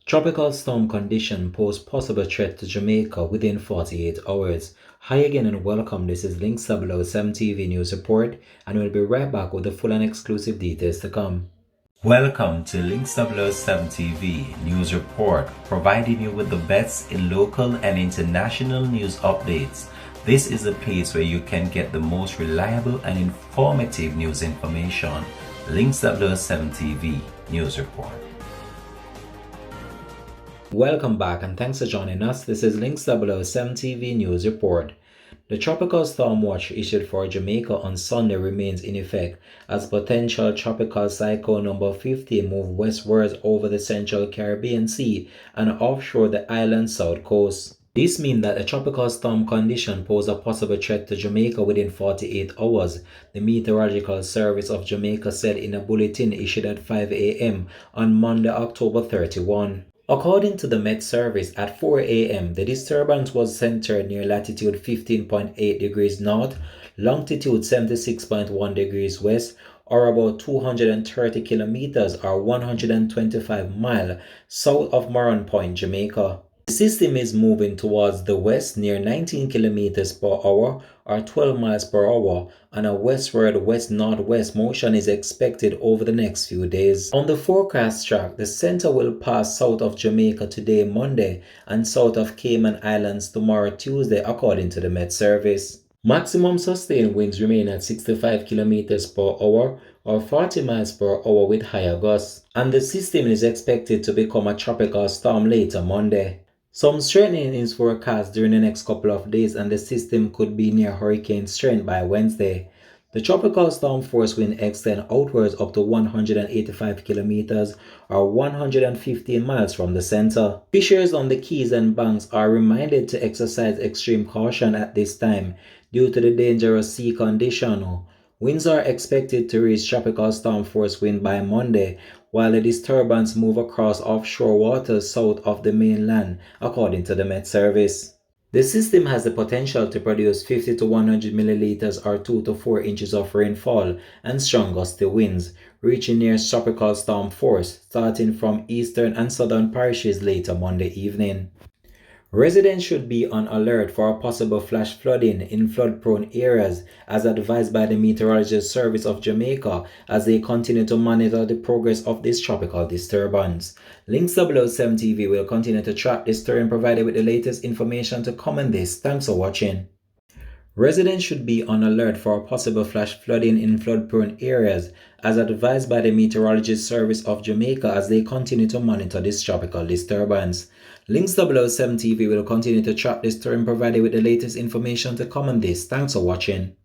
Tropical storm condition pose possible threat to Jamaica within 48 hours. Hi again and welcome. This is Links 007 TV News Report, and we'll be right back with the full and exclusive details to come. Welcome to Links 007 TV News Report, providing you with the best in local and international news updates. This is a place where you can get the most reliable and informative news information. Links 007 TV News Report. Welcome back and thanks for joining us. This is Links 007 TV News Report. The tropical storm watch issued for Jamaica on Sunday remains in effect as potential tropical cyclone number 50 moves westwards over the central Caribbean Sea and offshore the island's south coast. This means that a tropical storm condition pose a possible threat to Jamaica within 48 hours, the Meteorological Service of Jamaica said in a bulletin issued at 5 a.m. on Monday, October 31. According to the Met Service, at 4 a.m., the disturbance was centered near latitude 15.8 degrees north, longitude 76.1 degrees west, or about 230 kilometers or 125 miles south of Moron Point, Jamaica. The system is moving towards the west near 19 kilometers per hour or 12 miles per hour, and a westward west-northwest motion is expected over the next few days. On the forecast track, the center will pass south of Jamaica today, Monday, and south of Cayman Islands tomorrow, Tuesday, according to the Met Service. Maximum sustained winds remain at 65 kilometers per hour or 40 miles per hour with higher gusts, and the system is expected to become a tropical storm later Monday. Some strengthening is forecast during the next couple of days, and the system could be near hurricane strength by Wednesday. The tropical storm force wind extend outwards up to 185 kilometers or 115 miles from the center. Fishers on the Keys and Banks are reminded to exercise extreme caution at this time due to the dangerous sea condition. Winds are expected to reach tropical storm force wind by Monday, while the disturbance move across offshore waters south of the mainland, according to the Met Service. The system has the potential to produce 50 to 100 milliliters or 2 to 4 inches of rainfall and strong gusty winds, reaching near tropical storm force, starting from eastern and southern parishes later Monday evening. Residents should be on alert for a possible flash flooding in flood-prone areas, as advised by the Meteorological Service of Jamaica, as they continue to monitor the progress of this tropical disturbance. Links 007 TV will continue to track this story and provide you with the latest information to comment this. Thanks for watching. Residents should be on alert for a possible flash flooding in flood-prone areas, as advised by the Meteorological Service of Jamaica, as they continue to monitor this tropical disturbance. Links 007 TV will continue to track this story and provide you with the latest information to comment this. Thanks for watching.